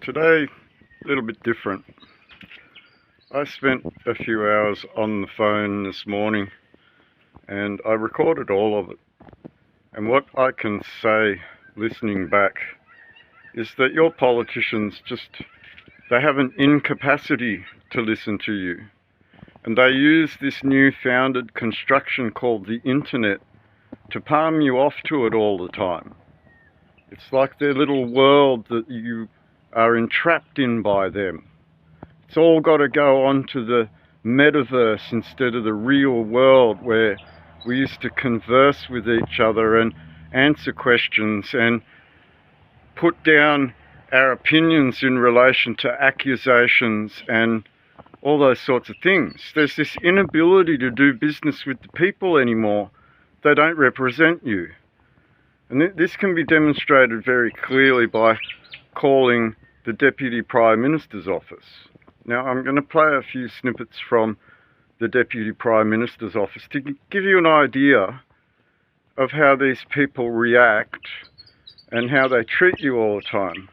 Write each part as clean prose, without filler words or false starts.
Today, a little bit different. I spent a few hours on the phone this morning and I recorded all of it. And what I can say, listening back, is that your politicians they have an incapacity to listen to you. And they use this new-founded construction called the internet to palm you off to it all the time. It's like their little world that you are entrapped in by them. It's all got to go on to the metaverse instead of the real world where we used to converse with each other and answer questions and put down our opinions in relation to accusations and all those sorts of things. There's this inability to do business with the people anymore. They don't represent you. And this can be demonstrated very clearly by calling the Deputy Prime Minister's office. Now, I'm going to play a few snippets from the Deputy Prime Minister's office to give you an idea of how these people react and how they treat you all the time.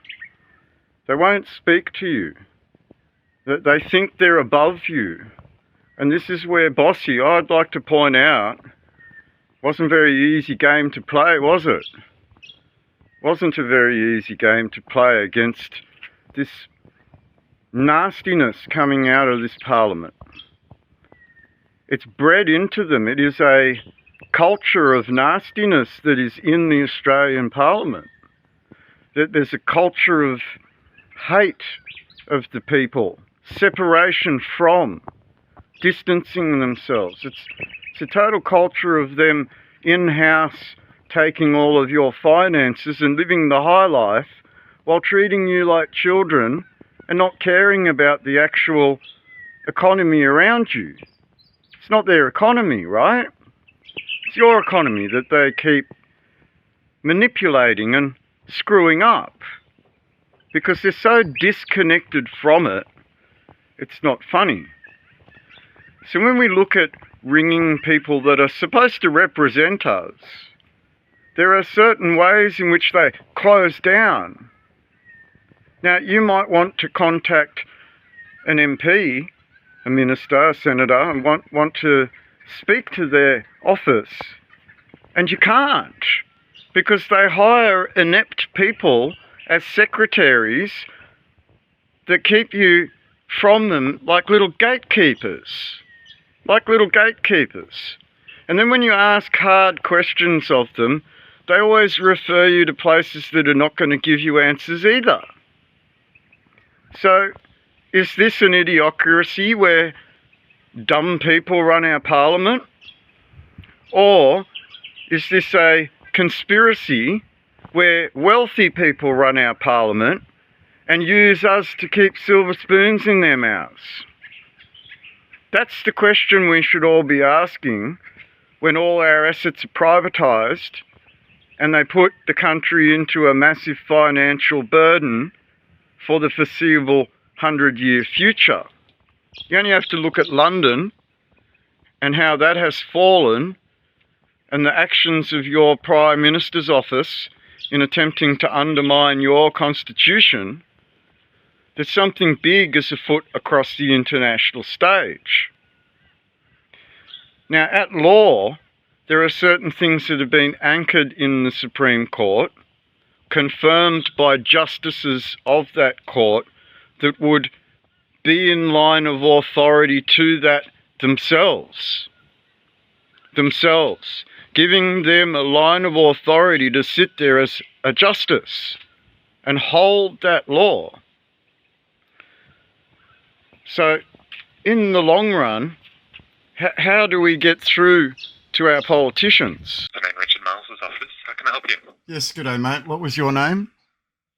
They won't speak to you. They think they're above you. And this is where bossy, I'd like to point out, wasn't a very easy game to play, was it? Wasn't a very easy game to play against this nastiness coming out of this parliament. It's bred into them. It is a culture of nastiness that is in the Australian parliament. There's a culture of hate of the people, separation from, distancing themselves. It's a total culture of them in-house taking all of your finances and living the high life while treating you like children and not caring about the actual economy around you. It's not their economy, right? It's your economy that they keep manipulating and screwing up because they're so disconnected from it, it's not funny. So when we look at ringing people that are supposed to represent us, there are certain ways in which they close down. Now, you might want to contact an MP, a minister, a senator, and want to speak to their office, and you can't because they hire inept people as secretaries that keep you from them like little gatekeepers. And then when you ask hard questions of them, they always refer you to places that are not going to give you answers either. So, is this an idiocracy where dumb people run our parliament? Or is this a conspiracy where wealthy people run our parliament and use us to keep silver spoons in their mouths? That's the question we should all be asking when all our assets are privatised and they put the country into a massive financial burden for the foreseeable 100-year future. You only have to look at London and how that has fallen and the actions of your Prime Minister's office in attempting to undermine your constitution. There's something big is afoot across the international stage. Now, at law, there are certain things that have been anchored in the Supreme Court, confirmed by justices of that court, that would be in line of authority to that themselves, giving them a line of authority to sit there as a justice and hold that law. So, in the long run, how do we get through to our politicians? I'm in Richard Miles's office. How can I help you? Yes, good day, mate. What was your name?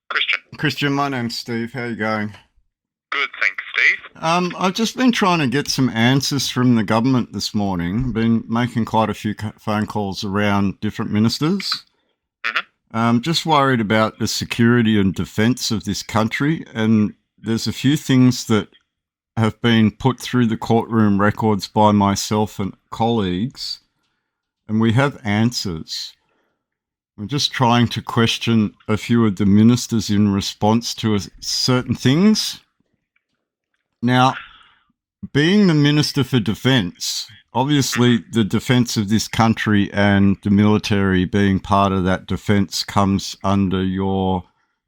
Christian. Christian, my name's Steve. How are you going? Good, thanks, Steve. I've just been trying to get some answers from the government this morning. Been making quite a few phone calls around different ministers. Just worried about the security and defence of this country, and there's a few things that have been put through the courtroom records by myself and colleagues, and we have answers. We're just trying to question a few of the ministers in response to certain things. Now, being the Minister for Defence, obviously the defence of this country and the military being part of that defence comes under your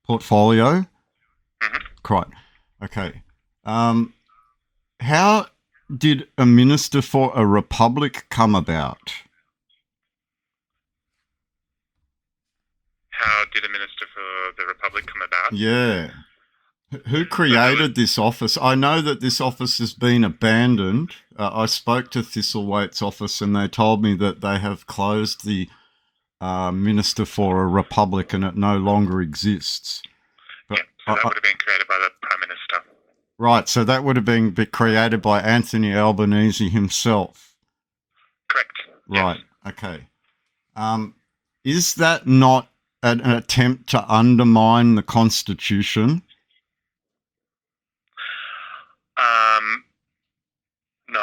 portfolio. Right. Okay. How did a Minister for a Republic come about? How did a Minister for the Republic come about? Yeah. Who created this office? I know that this office has been abandoned. I spoke to Thistlethwaite's office and they told me that they have closed the Minister for a Republic and it no longer exists. But so that would have been created by the Prime Minister. Right, so that would have been created by Anthony Albanese himself. Correct. Right, yes. Okay. Is that not an attempt to undermine the Constitution? No.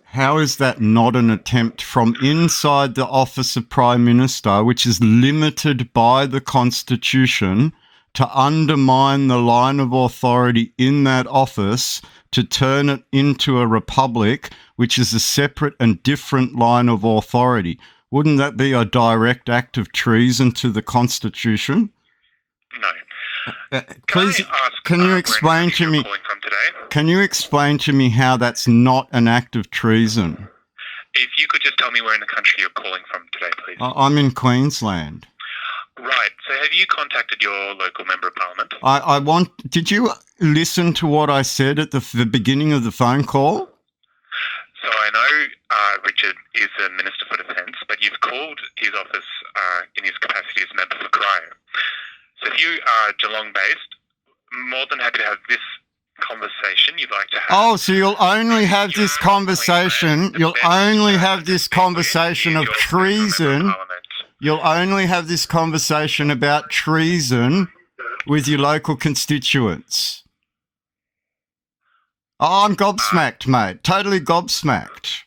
How is that not an attempt from inside the office of Prime Minister, which is limited by the Constitution, to undermine the line of authority in that office to turn it into a republic, which is a separate and different line of authority? Wouldn't that be a direct act of treason to the Constitution? No. Please, can you explain to me? Can you explain to me how that's not an act of treason? If you could just tell me where in the country you're calling from today, please. I'm in Queensland. Right. So have you contacted your local member of parliament? Did you listen to what I said at the beginning of the phone call? So I know Richard is a Minister for Defence, but you've called his office in his capacity as member for Cryo. So if you are Geelong-based, more than happy to have this conversation you'd like to have. Oh, so you'll only have this conversation. You'll only have this conversation of treason. You'll only have this conversation about treason with your local constituents. Oh, I'm gobsmacked, mate. Totally gobsmacked.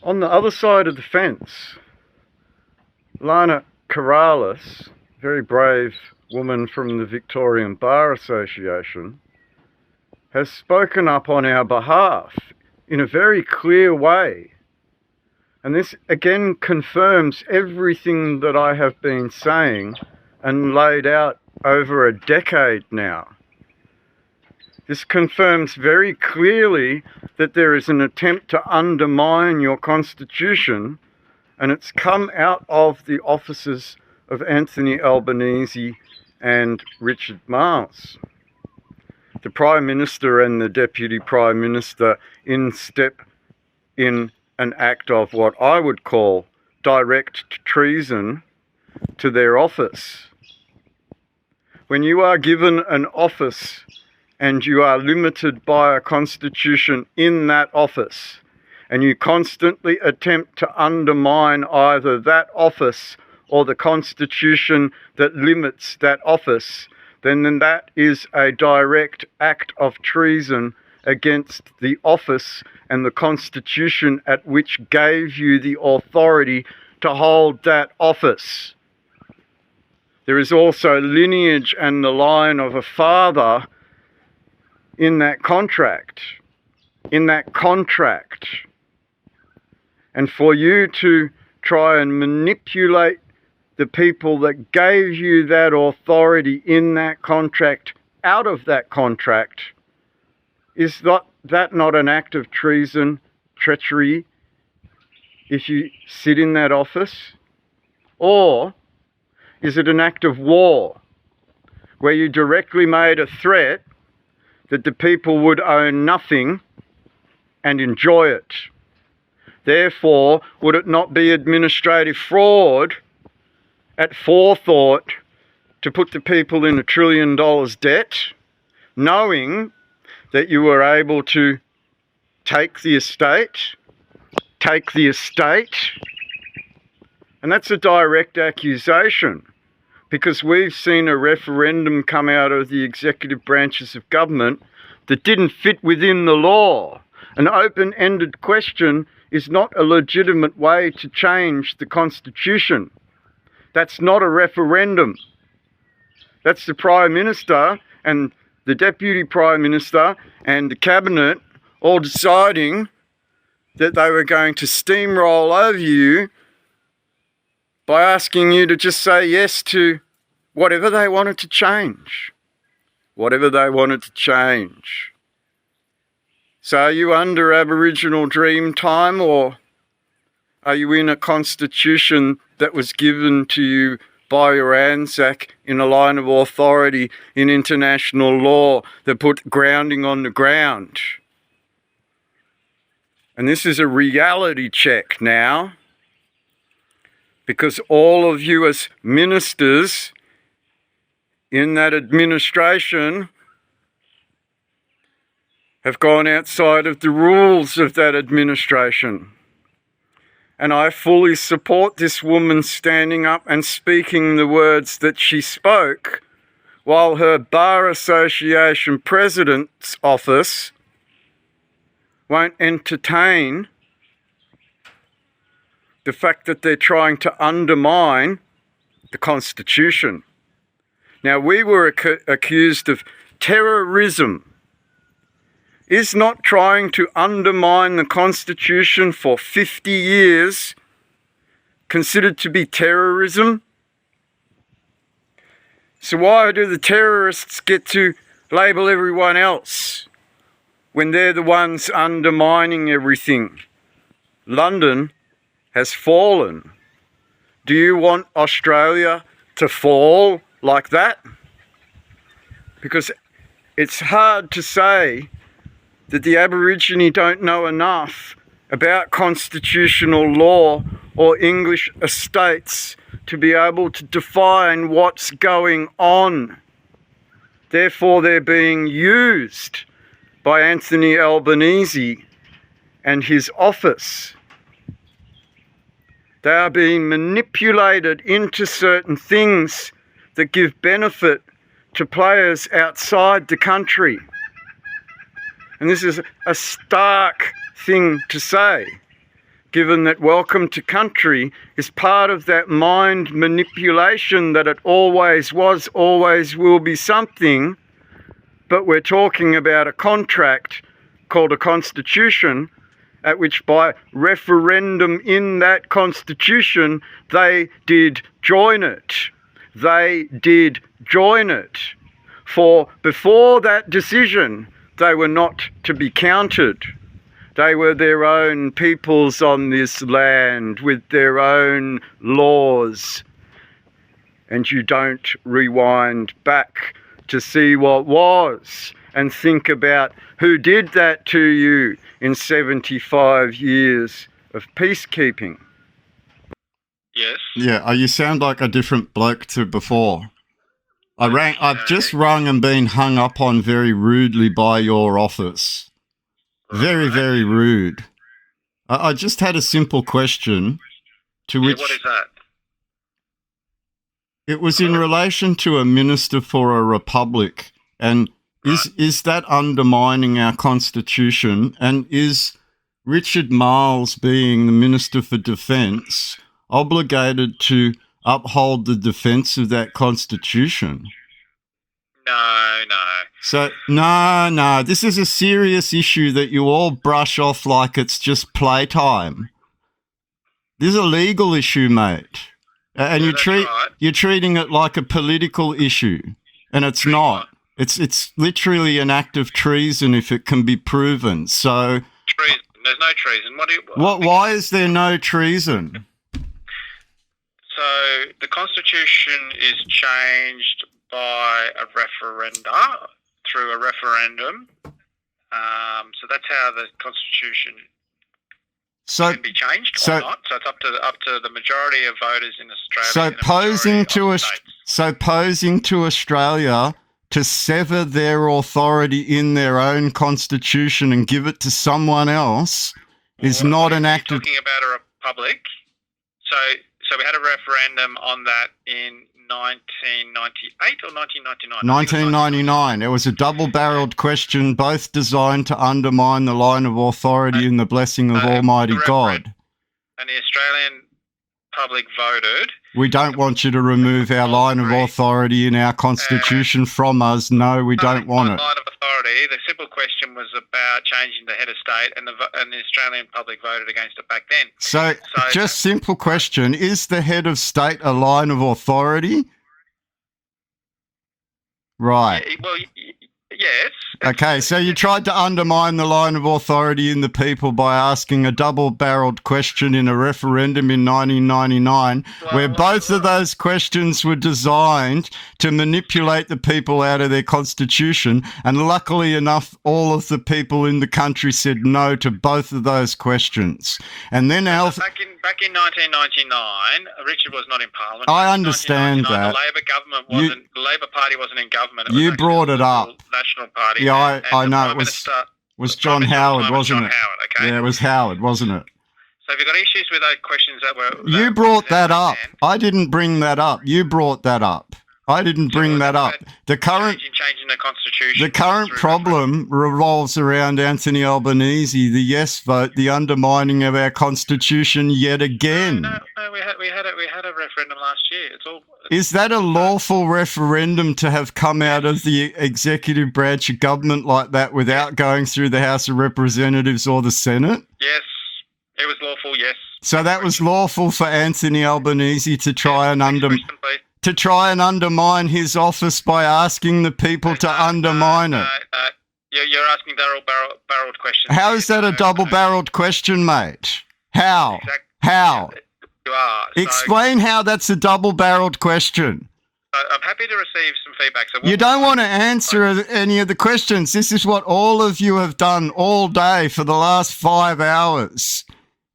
On the other side of the fence, Lana Corrales, very brave woman from the Victorian Bar Association, has spoken up on our behalf in a very clear way. And this again confirms everything that I have been saying and laid out over a decade now. This confirms very clearly that there is an attempt to undermine your Constitution, and it's come out of the offices of Anthony Albanese and Richard Marles. The Prime Minister and the Deputy Prime Minister step in an act of what I would call direct treason to their office. When you are given an office and you are limited by a constitution in that office, and you constantly attempt to undermine either that office or the constitution that limits that office, then that is a direct act of treason against the office and the constitution at which gave you the authority to hold that office. There is also lineage and the line of a father in that contract. And for you to try and manipulate the people that gave you that authority in that contract out of that contract, is that not an act of treason, treachery, if you sit in that office? Or is it an act of war, where you directly made a threat that the people would own nothing and enjoy it? Therefore, would it not be administrative fraud at forethought to put the people in $1 trillion debt, knowing that you were able to take the estate? And that's a direct accusation, because we've seen a referendum come out of the executive branches of government that didn't fit within the law. An open-ended question is not a legitimate way to change the Constitution. That's not a referendum. That's the Prime Minister and the Deputy Prime Minister and the Cabinet all deciding that they were going to steamroll over you by asking you to just say yes to whatever they wanted to change. Whatever they wanted to change. So are you under Aboriginal dream time, or are you in a constitution that was given to you by your Anzac in a line of authority in international law that put grounding on the ground? And this is a reality check now, because all of you as ministers in that administration have gone outside of the rules of that administration. And I fully support this woman standing up and speaking the words that she spoke, while her Bar Association President's office won't entertain the fact that they're trying to undermine the Constitution. Now, we were accused of terrorism. Is not trying to undermine the Constitution for 50 years considered to be terrorism? So why do the terrorists get to label everyone else when they're the ones undermining everything? London has fallen. Do you want Australia to fall like that? Because it's hard to say that the Aborigine don't know enough about constitutional law or English estates to be able to define what's going on. Therefore, they're being used by Anthony Albanese and his office. They are being manipulated into certain things that give benefit to players outside the country. And this is a stark thing to say, given that Welcome to Country is part of that mind manipulation that it always was, always will be something, but we're talking about a contract called a constitution, at which by referendum in that constitution, they did join it. They did join it. For before that decision, they were not to be counted. They were their own peoples on this land with their own laws. And you don't rewind back to see what was and think about who did that to you in 75 years of peacekeeping. Yes. Yeah, you sound like a different bloke to before. I've just rung and been hung up on very rudely by your office. Very, very rude. I just had a simple question to which... What is that? It was in relation to a minister for a republic, and is that undermining our constitution? And is Richard Marles, being the Minister for Defence, obligated to uphold the defence of that constitution? No. So, no, this is a serious issue that you all brush off like it's just playtime. This is a legal issue, mate. And you're treating it like a political issue, and it's not. It's literally an act of treason if it can be proven. So treason. There's no treason. Why is there no treason? So the Constitution is changed by a through a referendum. So that's how the Constitution can be changed or not. So it's up to the majority of voters in Australia. So posing to Australia to sever their authority in their own constitution and give it to someone else is not an act of... Talking about a republic. So we had a referendum on that in 1998 or 1999? 1999. There was a double-barreled question, both designed to undermine the line of authority and the blessing of Almighty God. And the Australian public voted. We don't want you to remove our line of authority in our constitution from us. No, we don't want it. Line of authority. The simple question was about changing the head of state, and the Australian public voted against it back then. So just simple question: is the head of state a line of authority? Right. Yeah, well, yes. Okay, so you tried to undermine the line of authority in the people by asking a double-barreled question in a referendum in 1999, where both of those questions were designed to manipulate the people out of their constitution, and luckily enough, all of the people in the country said no to both of those questions. And then Back in 1999, Richard was not in Parliament. I understand that. The Labor government wasn't. The Labor Party wasn't in government. You brought it up. National Party. Yeah, I know. It was John Howard, wasn't it? Howard, okay? Yeah, it was Howard, wasn't it? So have you got issues with those questions that were... You brought that up. I didn't bring that up. You brought that up. I didn't bring that up. The current changing the constitution. The current problem revolves around Anthony Albanese, the yes vote, the undermining of our constitution yet again. No, we had a referendum last year. Is that a lawful referendum to have come out of the executive branch of government like that without going through the House of Representatives or the Senate? Yes, it was lawful. Yes. So that was lawful for Anthony Albanese to try and undermine his office by asking the people to undermine it. You're asking double-barreled questions. How is that a double-barreled question, mate? How? How? You are. Explain how that's a double-barreled question. I'm happy to receive some feedback. So you don't want to answer any of the questions. This is what all of you have done all day for the last 5 hours.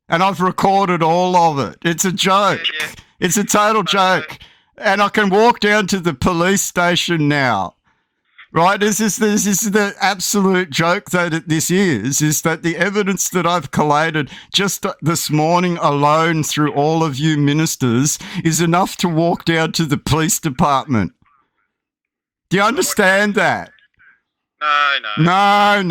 And I've recorded all of it. It's a joke. Yeah. It's a total joke. And I can walk down to the police station now. Right? This is the absolute joke that this is that the evidence that I've collated just this morning alone through all of you ministers is enough to walk down to the police department. Do you understand that? No,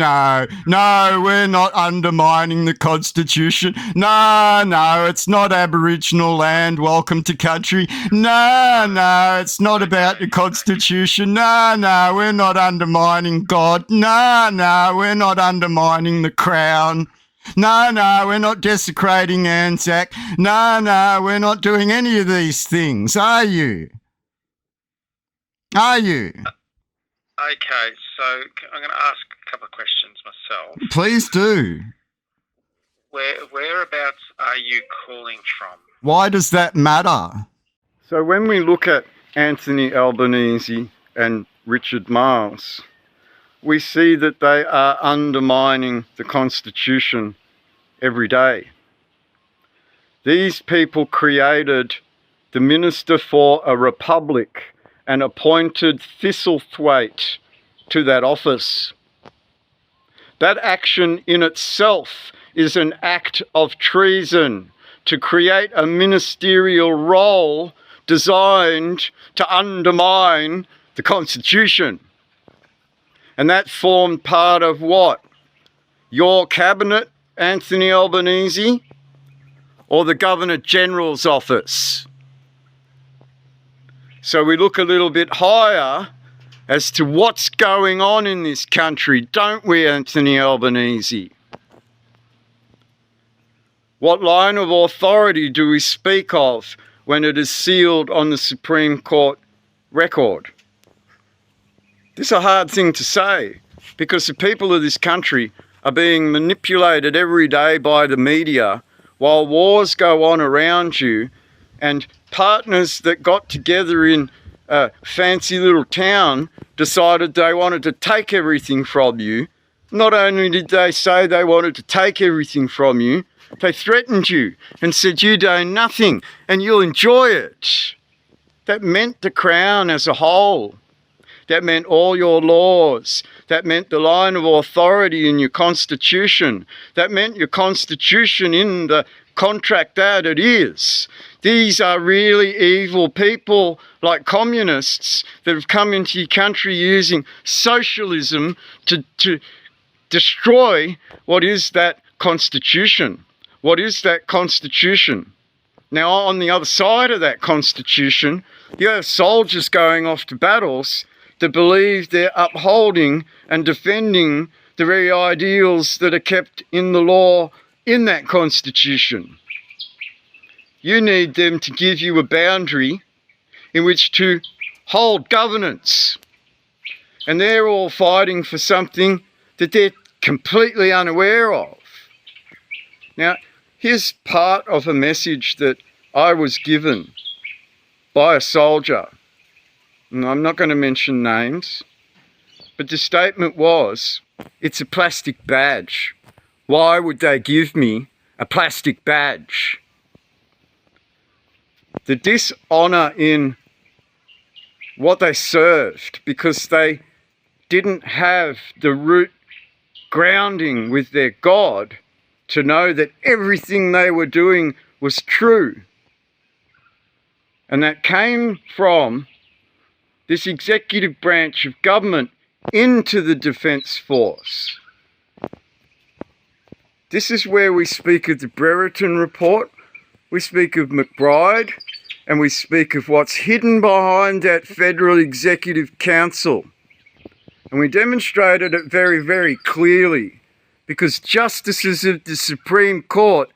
we're not undermining the Constitution. No, it's not Aboriginal land. Welcome to country. No, it's not about the Constitution. No, we're not undermining God. No, we're not undermining the Crown. No, we're not desecrating Anzac. No, we're not doing any of these things. Are you? Are you? Okay, so I'm going to ask a couple of questions myself. Please do. Whereabouts are you calling from? Why does that matter? So when we look at Anthony Albanese and Richard Marles, we see that they are undermining the Constitution every day. These people created the Minister for a Republic and appointed Thistlethwaite to that office. That action in itself is an act of treason to create a ministerial role designed to undermine the Constitution. And that formed part of what? Your cabinet, Anthony Albanese, or the Governor-General's office? So we look a little bit higher as to what's going on in this country, don't we, Anthony Albanese? What line of authority do we speak of when it is sealed on the Supreme Court record? This is a hard thing to say because the people of this country are being manipulated every day by the media while wars go on around you, and partners that got together in a fancy little town decided they wanted to take everything from you. Not only did they say they wanted to take everything from you, they threatened you and said you do nothing and you'll enjoy it. That meant the Crown as a whole. That meant all your laws. That meant the line of authority in your Constitution. That meant your Constitution in the contract that it is. These are really evil people like communists that have come into your country using socialism to destroy what is that Constitution. What is that Constitution? Now, on the other side of that constitution, you have soldiers going off to battles that believe they're upholding and defending the very ideals that are kept in the law in that constitution. You need them to give you a boundary in which to hold governance. And they're all fighting for something that they're completely unaware of. Now, here's part of a message that I was given by a soldier. And I'm not going to mention names, but the statement was, it's a plastic badge. Why would they give me a plastic badge? The dishonour in what they served, because they didn't have the root grounding with their God to know that everything they were doing was true. And that came from this executive branch of government into the Defence Force. This is where we speak of the Brereton Report, we speak of McBride, and we speak of what's hidden behind that Federal Executive Council. And we demonstrated it very, very clearly, because justices of the Supreme Court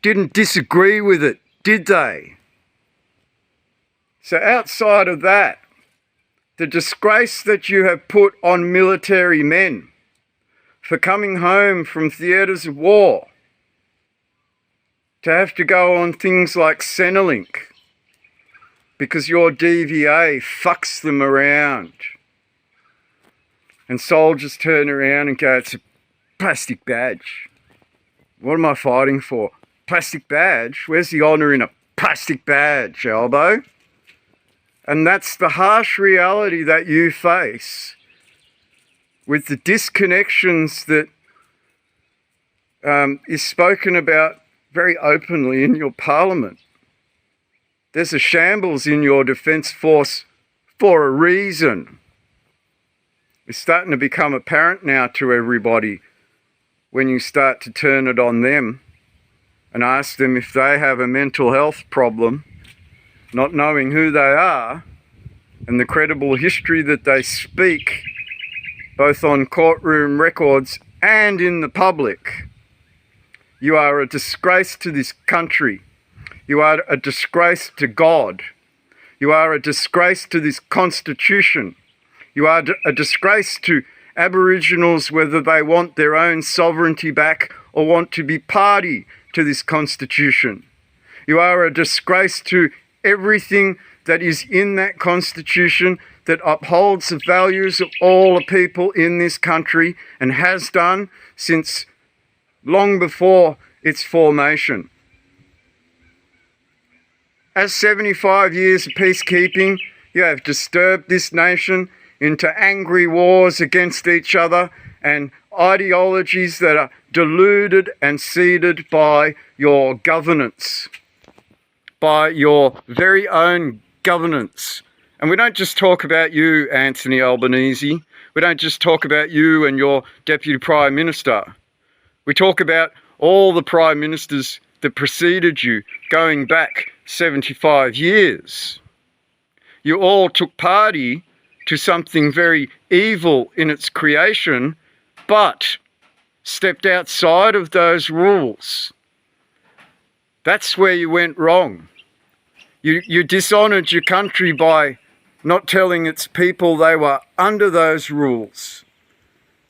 didn't disagree with it, did they? So outside of that, the disgrace that you have put on military men for coming home from theatres of war, to have to go on things like Centrelink because your DVA fucks them around. And soldiers turn around and go, it's a plastic badge. What am I fighting for? Plastic badge? Where's the honour in a plastic badge, Albo? And that's the harsh reality that you face with the disconnections that is spoken about very openly in your parliament. There's a shambles in your Defence Force for a reason. It's starting to become apparent now to everybody when you start to turn it on them and ask them if they have a mental health problem, not knowing who they are and the credible history that they speak, both on courtroom records and in the public. You are a disgrace to this country. You are a disgrace to God. You are a disgrace to this Constitution. You are a disgrace to Aboriginals, whether they want their own sovereignty back or want to be party to this Constitution. You are a disgrace to everything that is in that Constitution that upholds the values of all the people in this country and has done since long before its formation. As 75 years of peacekeeping, you have disturbed this nation into angry wars against each other and ideologies that are deluded and seeded by your governance, by your very own governance. And we don't just talk about you, Anthony Albanese. We don't just talk about you and your Deputy Prime Minister. We talk about all the Prime Ministers that preceded you, going back 75 years. You all took party to something very evil in its creation, but stepped outside of those rules. That's where you went wrong. You dishonoured your country by not telling its people they were under those rules,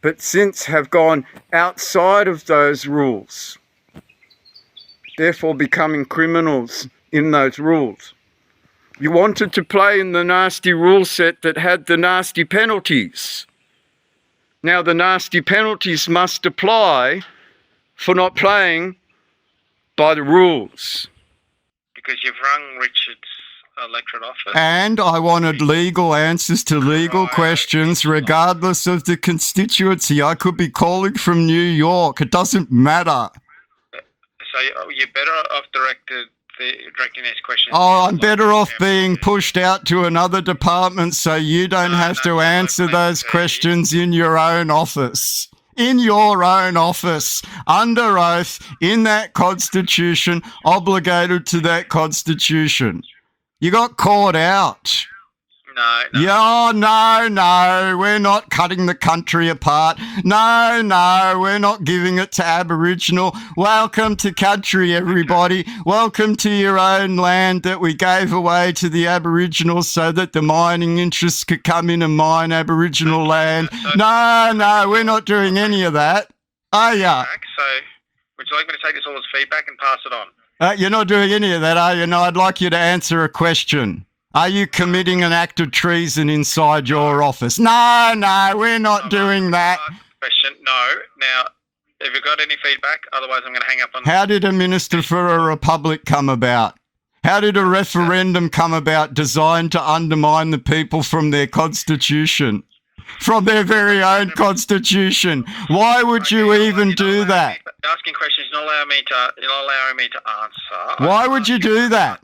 but since have gone outside of those rules, therefore becoming criminals in those rules. You wanted to play in the nasty rule set that had the nasty penalties. Now the nasty penalties must apply for not playing by the rules. Because you've rung Richard's electorate office. And I wanted legal answers to legal questions regardless of the constituency. I could be calling from New York. It doesn't matter. So you're better off directing these questions. Oh, I'm better off being pushed out to another department so you don't have to answer those questions in your own office. in your own office, under oath, in that constitution, obligated to that constitution. You got caught out. No. Yeah, no, we're not cutting the country apart. No, we're not giving it to Aboriginal. Welcome to country, everybody. Welcome to your own land that we gave away to the Aboriginals so that the mining interests could come in and mine Aboriginal land. No, we're not doing any of that. Are ya? So, would you like me to take this all as feedback and pass it on? You're not doing any of that, are you? No, I'd like you to answer a question. Are you committing an act of treason inside your office? No, we're not doing that. Question, no. Now, have you got any feedback? Otherwise, I'm going to hang up on... How did a Minister for a Republic come about? How did a referendum come about designed to undermine the people from their constitution? From their very own constitution? Why would you even do that? Asking questions, you're not allowing me to answer. Why would you do that?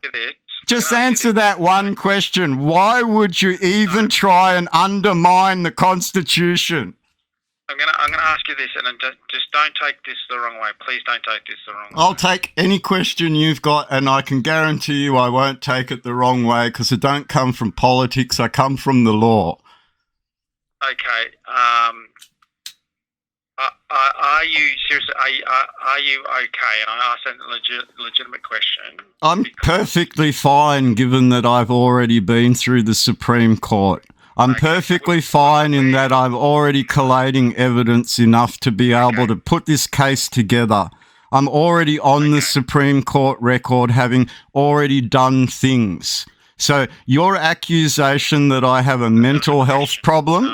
Just answer that one question. Why would you even try and undermine the Constitution? I'm gonna ask you this, and just don't take this the wrong way. Please don't take this the wrong way. I'll take any question you've got, and I can guarantee you I won't take it the wrong way because I don't come from politics. I come from the law. Okay. Are you seriously? Are you okay? And I asked that legitimate question. I'm perfectly fine, given that I've already been through the Supreme Court. I'm perfectly fine in that I'm already collating evidence enough to be able to put this case together. I'm already on the Supreme Court record, having already done things. So your accusation that I have a mental health problem,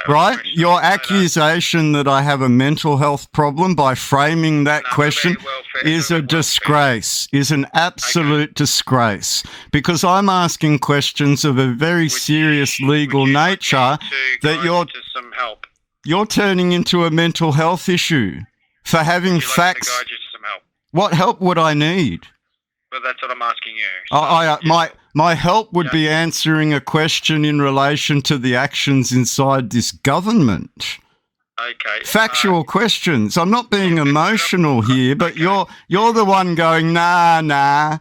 right? Your accusation that I have a mental health problem by framing that question is a disgrace, is an absolute disgrace, because I'm asking questions of a very serious legal nature that you're turning into a mental health issue for having facts. What help would I need? Well, that's what I'm asking you. My help would be answering a question in relation to the actions inside this government. Okay. Factual questions. I'm not being emotional here, but you're the one going, nah.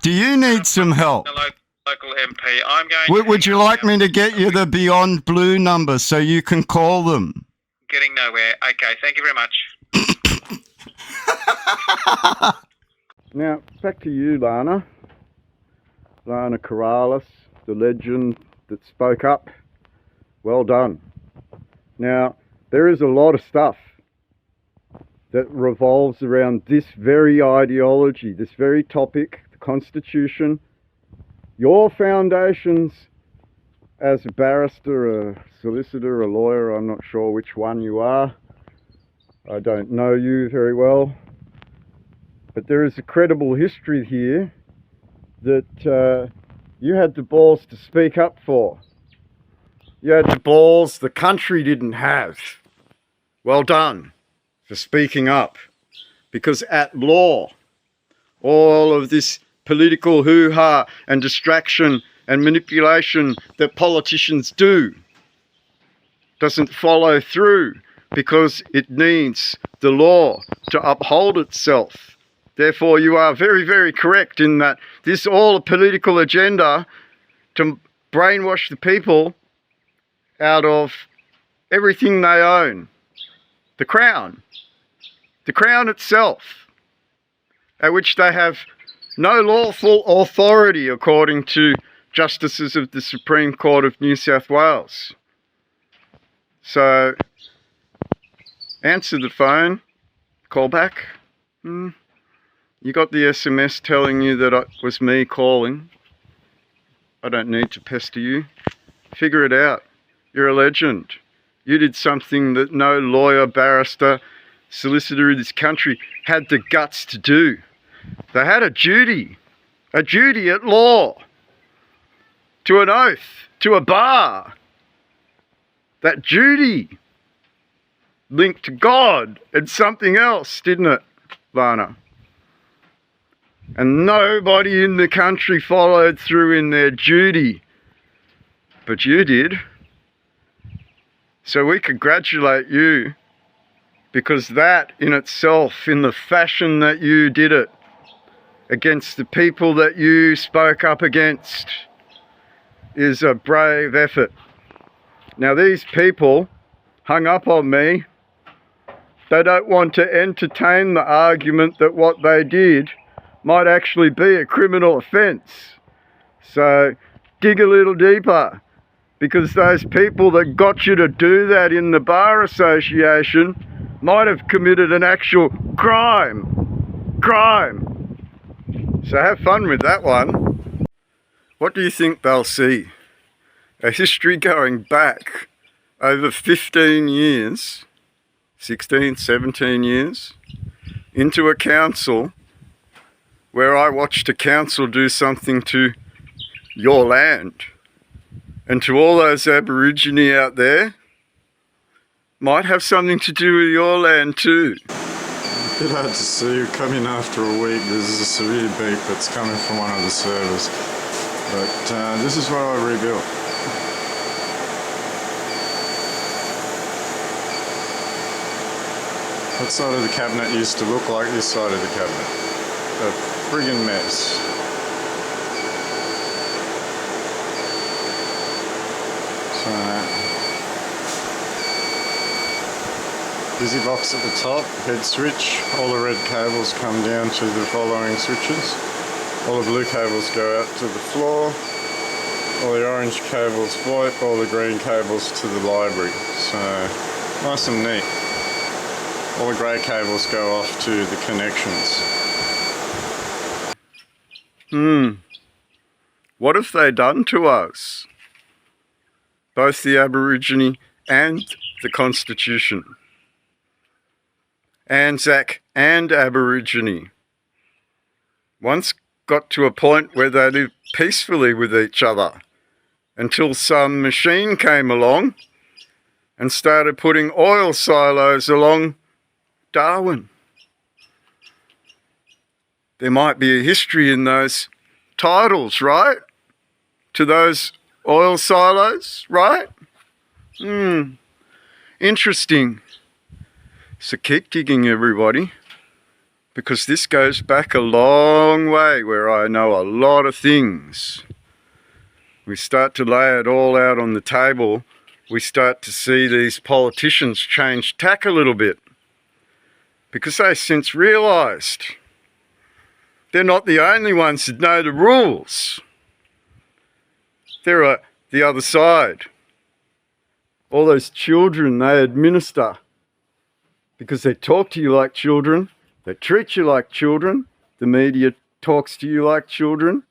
Do you need some help? Local MP. I'm going. Would you like me to get you the Beyond Blue number so you can call them? Getting nowhere. Okay. Thank you very much. Now, back to you, Lana. Lana Corrales, the legend that spoke up. Well done. Now, there is a lot of stuff that revolves around this very ideology, this very topic, the Constitution. Your foundations as a barrister, a solicitor, a lawyer, I'm not sure which one you are. I don't know you very well. But there is a credible history here that you had the balls to speak up for. You had the balls the country didn't have. Well done for speaking up. Because at law, all of this political hoo-ha and distraction and manipulation that politicians do doesn't follow through because it needs the law to uphold itself. Therefore, you are very, very correct in that this all a political agenda to brainwash the people out of everything they own. The Crown itself, at which they have no lawful authority according to justices of the Supreme Court of New South Wales. So, answer the phone, call back. You got the SMS telling you that it was me calling. I don't need to pester you. Figure it out. You're a legend. You did something that no lawyer, barrister, solicitor in this country had the guts to do. They had a duty at law, to an oath, to a bar. That duty linked to God and something else, didn't it, Lana? And nobody in the country followed through in their duty. But you did. So we congratulate you because that in itself, in the fashion that you did it, against the people that you spoke up against, is a brave effort. Now these people hung up on me. They don't want to entertain the argument that what they did might actually be a criminal offence. So dig a little deeper, because those people that got you to do that in the bar association might have committed an actual crime. So have fun with that one. What do you think they'll see? A history going back over 15 years, 16, 17 years, into a council where I watched a council do something to your land. And to all those Aborigine out there, might have something to do with your land too. A bit hard to see you come in after a week. There's a severe beep that's coming from one of the servers. But this is what I rebuilt. That side of the cabinet used to look like this side of the cabinet. A friggin' mess. So, busy box at the top, head switch. All the red cables come down to the following switches. All the blue cables go out to the floor. All the orange cables VoIP, all the green cables to the library. So, nice and neat. All the grey cables go off to the connections. What have they done to us? Both the Aborigine and the Constitution. Anzac and Aborigine once got to a point where they lived peacefully with each other until some machine came along and started putting oil silos along Darwin. There might be a history in those titles, right? To those oil silos, right? Interesting. So keep digging, everybody, because this goes back a long way where I know a lot of things. We start to lay it all out on the table. We start to see these politicians change tack a little bit, because they since realised they're not the only ones that know the rules. They're the other side. All those children they administer, because they talk to you like children, they treat you like children, the media talks to you like children,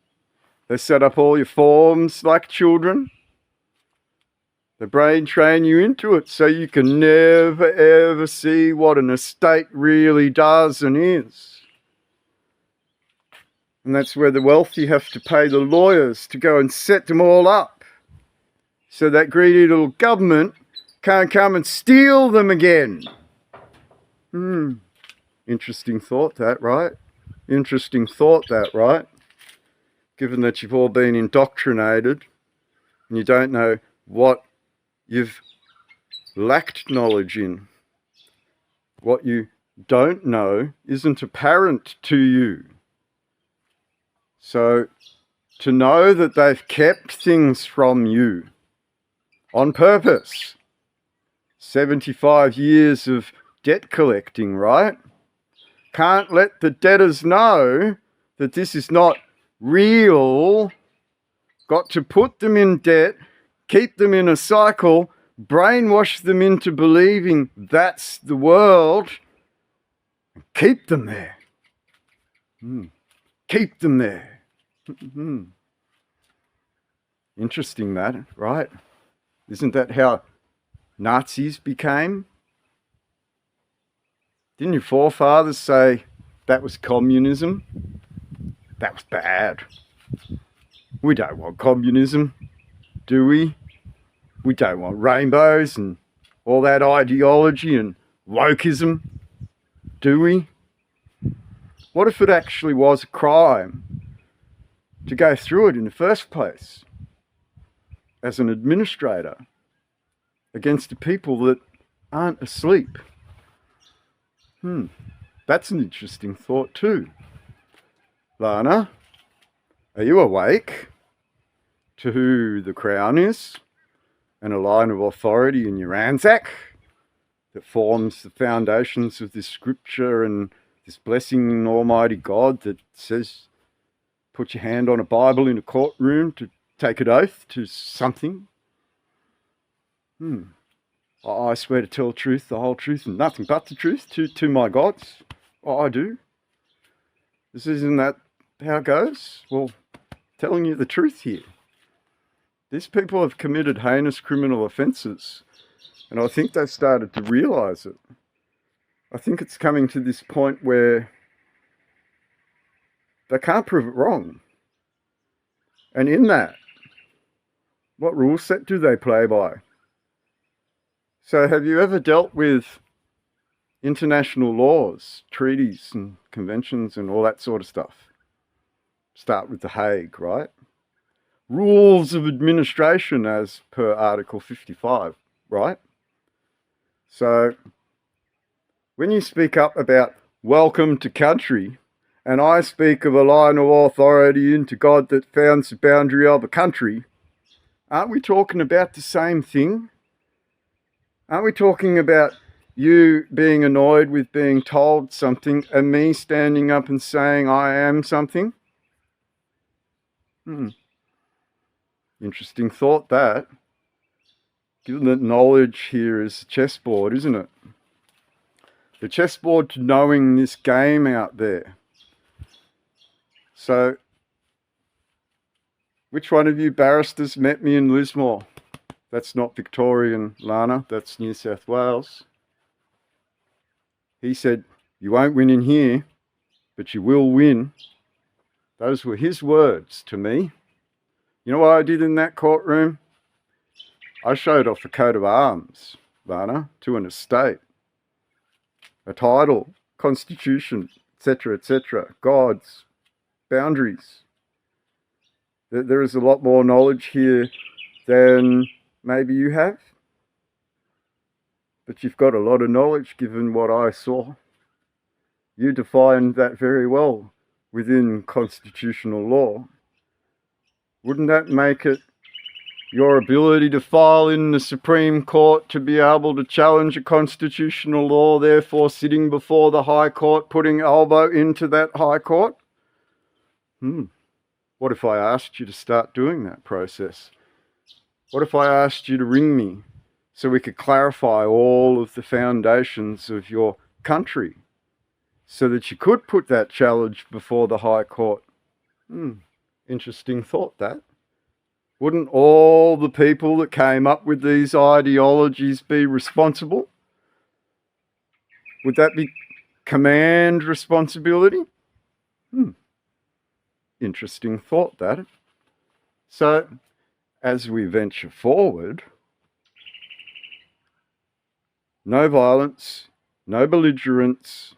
they set up all your forms like children, they brain train you into it so you can never ever see what an estate really does and is. And that's where the wealthy have to pay the lawyers to go and set them all up, so that greedy little government can't come and steal them again. Interesting thought that, right? Interesting thought that, right? Given that you've all been indoctrinated and you don't know what you've lacked knowledge in. What you don't know isn't apparent to you. So to know that they've kept things from you on purpose. 75 years of debt collecting, right? Can't let the debtors know that this is not real. Got to put them in debt, keep them in a cycle, brainwash them into believing that's the world, and keep them there. Keep them there. Interesting that, right? Isn't that how Nazis became? Didn't your forefathers say that was communism? That was bad. We don't want communism, do we? We don't want rainbows and all that ideology and wokeism, do we? What if it actually was a crime to go through it in the first place as an administrator against the people that aren't asleep? That's an interesting thought too. Lana, are you awake to who the Crown is and a line of authority in your Anzac that forms the foundations of this scripture and this blessing in Almighty God that says put your hand on a Bible in a courtroom to take an oath to something? I swear to tell the truth, the whole truth, and nothing but the truth to my gods. I do. Isn't that how it goes? Well, telling you the truth here. These people have committed heinous criminal offences, and I think they've started to realise it. I think it's coming to this point where they can't prove it wrong. And in that, what rule set do they play by? So have you ever dealt with international laws, treaties and conventions and all that sort of stuff? Start with The Hague, right? Rules of administration as per Article 55, right? So when you speak up about welcome to country, and I speak of a line of authority into God that founds the boundary of a country, aren't we talking about the same thing? Aren't we talking about you being annoyed with being told something and me standing up and saying I am something? Interesting thought, that. Given that knowledge here is a chessboard, isn't it? The chessboard to knowing this game out there. So, which one of you barristers met me in Lismore? That's not Victorian, Lana, that's New South Wales. He said, you won't win in here, but you will win. Those were his words to me. You know what I did in that courtroom? I showed off a coat of arms, Lana, to an estate, a title, constitution, etc., gods, boundaries. There is a lot more knowledge here than maybe you have, but you've got a lot of knowledge given what I saw. You defined that very well within constitutional law. Wouldn't that make it your ability to file in the Supreme Court to be able to challenge a constitutional law, therefore sitting before the High Court, putting elbow into that High Court? What if I asked you to start doing that process? What if I asked you to ring me so we could clarify all of the foundations of your country so that you could put that challenge before the High Court? Interesting thought, that. Wouldn't all the people that came up with these ideologies be responsible? Would that be command responsibility? Interesting thought, that. So, as we venture forward, no violence, no belligerence.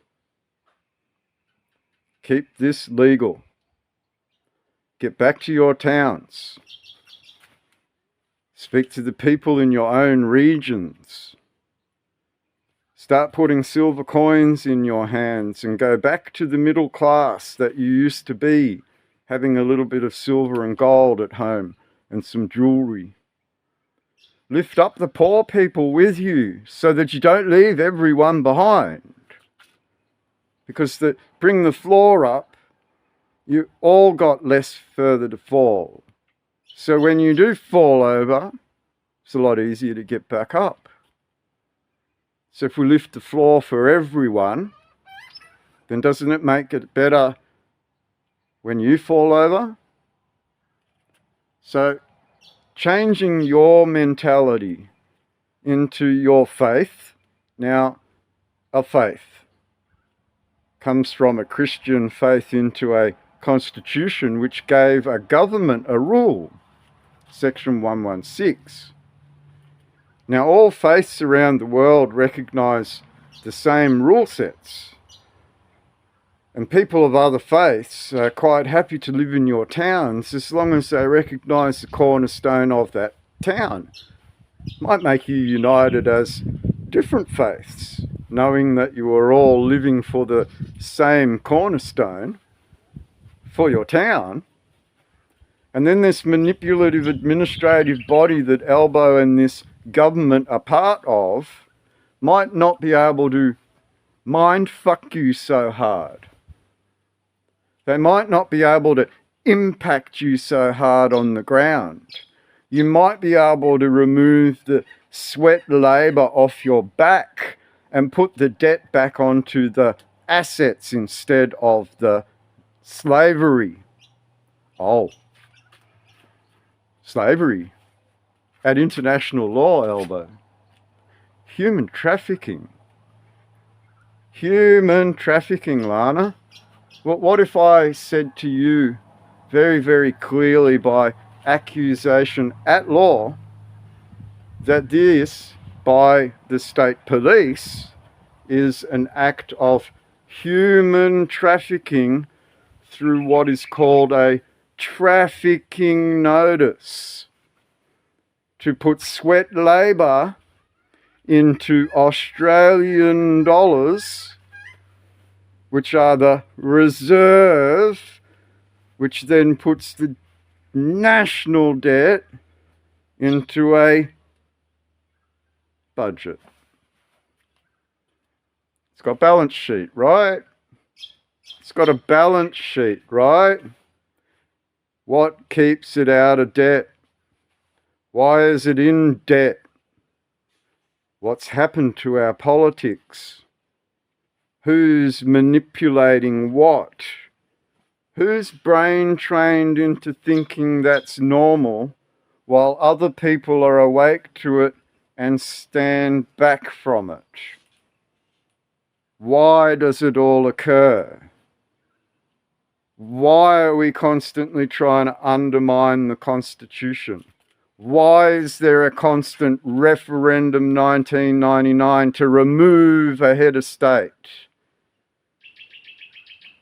Keep this legal. Get back to your towns. Speak to the people in your own regions. Start putting silver coins in your hands and go back to the middle class that you used to be, having a little bit of silver and gold at home and some jewelry. Lift up the poor people with you so that you don't leave everyone behind. Because bring the floor up, you all got less further to fall. So when you do fall over, it's a lot easier to get back up. So if we lift the floor for everyone, then doesn't it make it better when you fall over? So changing your mentality into your faith. Now, a faith comes from a Christian faith into a constitution which gave a government a rule, Section 116. Now, all faiths around the world recognise the same rule sets, and people of other faiths are quite happy to live in your towns as long as they recognise the cornerstone of that town. Might make you united as different faiths, knowing that you are all living for the same cornerstone for your town. And then this manipulative administrative body that Elbow and this government are part of might not be able to mind fuck you so hard. They might not be able to impact you so hard on the ground. You might be able to remove the sweat labour off your back and put the debt back onto the assets instead of the slavery. Oh, slavery at international law, Elbow. Human trafficking. Human trafficking, Lana. What if I said to you very, very clearly by accusation at law that this, by the state police, is an act of human trafficking through what is called a trafficking notice, to put sweat labour into Australian dollars, which are the reserve, which then puts the national debt into a budget. It's got a balance sheet, right? It's got a balance sheet, right? What keeps it out of debt? Why is it in debt? What's happened to our politics? Who's manipulating what? Who's brain trained into thinking that's normal while other people are awake to it and stand back from it? Why does it all occur? Why are we constantly trying to undermine the Constitution? Why is there a constant referendum 1999 to remove a head of state?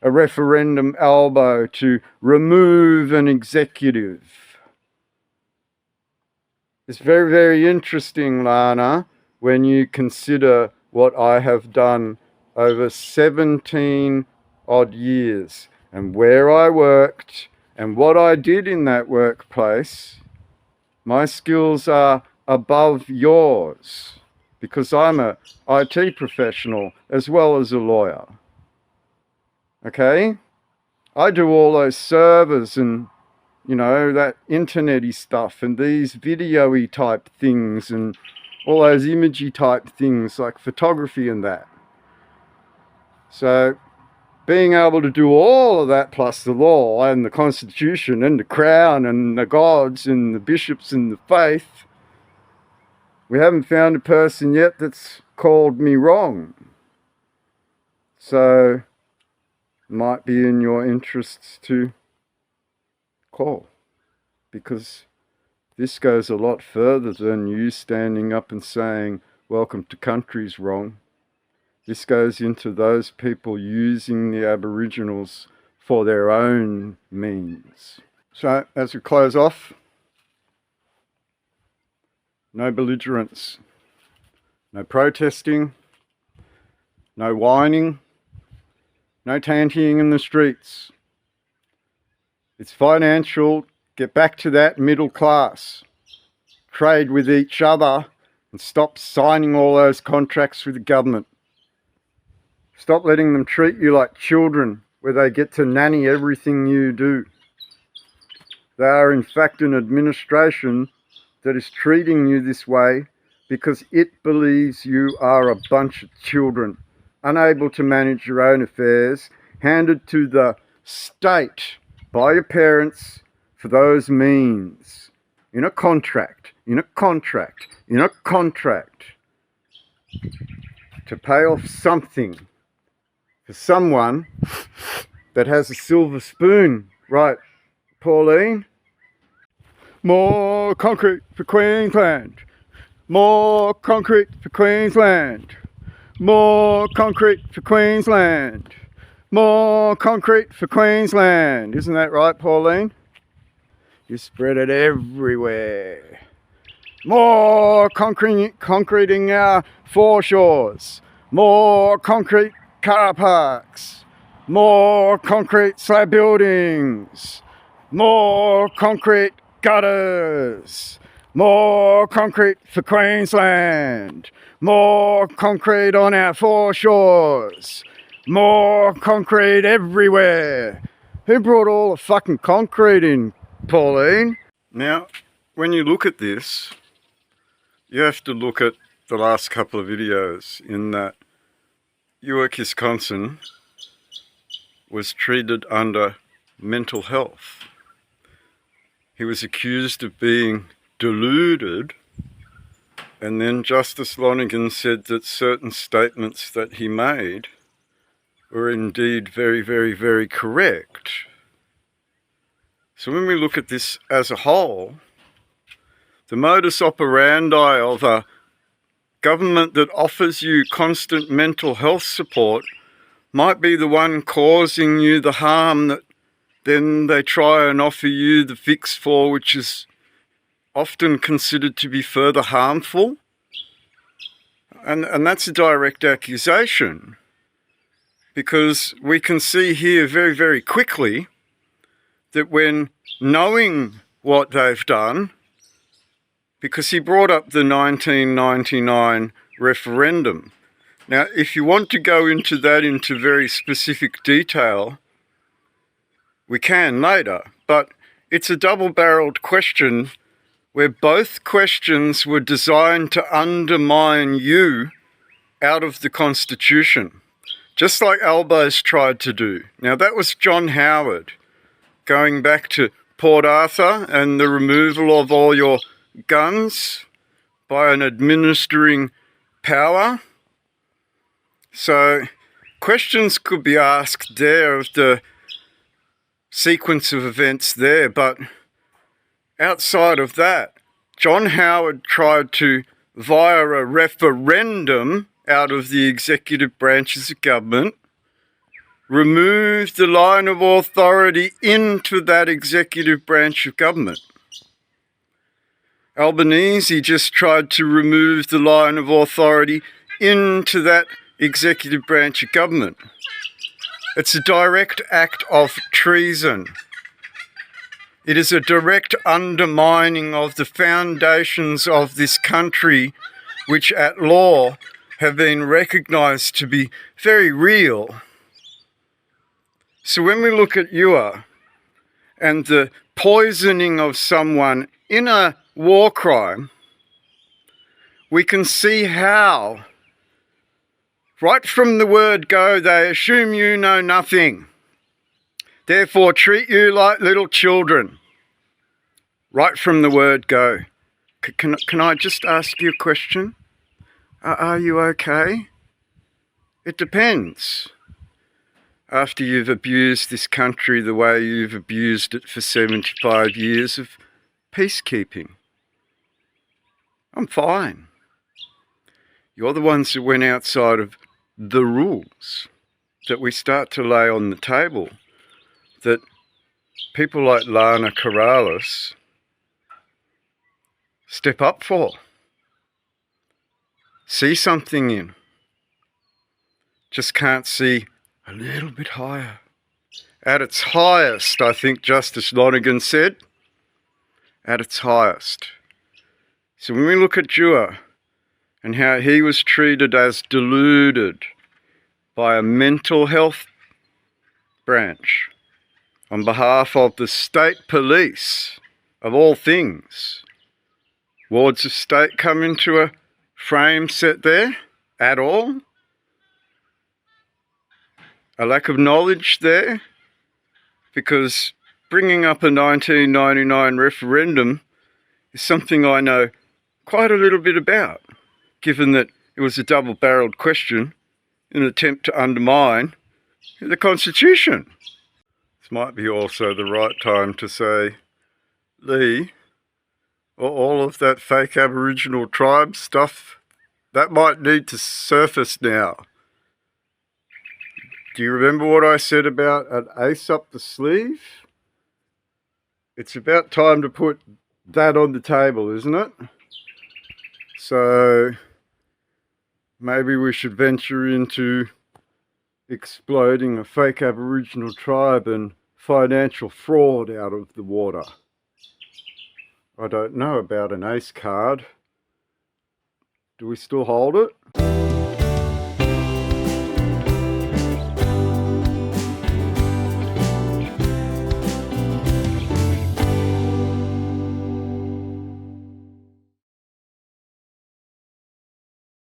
A referendum Elbow to remove an executive? It's very, very interesting, Lana, when you consider what I have done over 17 odd years and where I worked and what I did in that workplace. My skills are above yours because I'm a IT professional as well as a lawyer. Okay? I do all those servers and, you know, that internet-y stuff and these video-y type things and all those imagey type things like photography and that. So being able to do all of that plus the law and the Constitution and the Crown and the gods and the bishops and the faith, we haven't found a person yet that's called me wrong. So it might be in your interests to call, because this goes a lot further than you standing up and saying, welcome to country's wrong. This goes into those people using the Aboriginals for their own means. So, as we close off, no belligerence, no protesting, no whining, no tantying in the streets. It's financial. Get back to that middle class. Trade with each other and stop signing all those contracts with the government. Stop letting them treat you like children where they get to nanny everything you do. They are in fact an administration that is treating you this way because it believes you are a bunch of children, unable to manage your own affairs, handed to the state by your parents for those means, in a contract, to pay off something for someone that has a silver spoon. Right, Pauline? More concrete for Queensland. More concrete for Queensland. More concrete for Queensland. More concrete for Queensland. Isn't that right, Pauline? You spread it everywhere. more concreting our foreshores, more concrete car parks, more concrete slab buildings, more concrete gutters, more concrete for Queensland, more concrete on our foreshores, more concrete everywhere. Who brought all the fucking concrete in, Pauline? Now, when you look at this, you have to look at the last couple of videos in that Newark, Wisconsin was treated under mental health. He was accused of being deluded, and then Justice Lonergan said that certain statements that he made were indeed very, very, very correct. So when we look at this as a whole, the modus operandi of a government that offers you constant mental health support might be the one causing you the harm that then they try and offer you the fix for, which is often considered to be further harmful. And that's a direct accusation, because we can see here very, very quickly that when knowing what they've done, because he brought up the 1999 referendum. Now, if you want to go into that into very specific detail, we can later, but it's a double-barreled question where both questions were designed to undermine you out of the Constitution, just like Albo's tried to do. Now, that was John Howard, going back to Port Arthur and the removal of all your guns by an administering power. So questions could be asked there of the sequence of events there, but outside of that, John Howard tried to, via a referendum out of the executive branches of government, remove the line of authority into that executive branch of government. Albanese just tried to remove the line of authority into that executive branch of government. It's a direct act of treason. It is a direct undermining of the foundations of this country, which at law have been recognised to be very real. So when we look at Ewa and the poisoning of someone in a war crime, we can see how, right from the word go, they assume you know nothing, therefore treat you like little children. Right from the word go. Can I just ask you a question? Are you okay? It depends. After you've abused this country the way you've abused it for 75 years of peacekeeping. I'm fine. You're the ones that went outside of the rules that we start to lay on the table, that people like Lana Corrales step up for, see something in, just can't see a little bit higher. At its highest, I think Justice Lonergan said, at its highest. So when we look at Dewar and how he was treated as deluded by a mental health branch on behalf of the state police, of all things, wards of state come into a frame set there at all? A lack of knowledge there? Because bringing up a 1999 referendum is something I know quite a little bit about, given that it was a double-barreled question in an attempt to undermine the Constitution. This might be also the right time to say, Lee, all of that fake Aboriginal tribe stuff, that might need to surface now. Do you remember what I said about an ace up the sleeve? It's about time to put that on the table, isn't it? So maybe we should venture into exploding a fake Aboriginal tribe and financial fraud out of the water. I don't know about an ace card. Do we still hold it?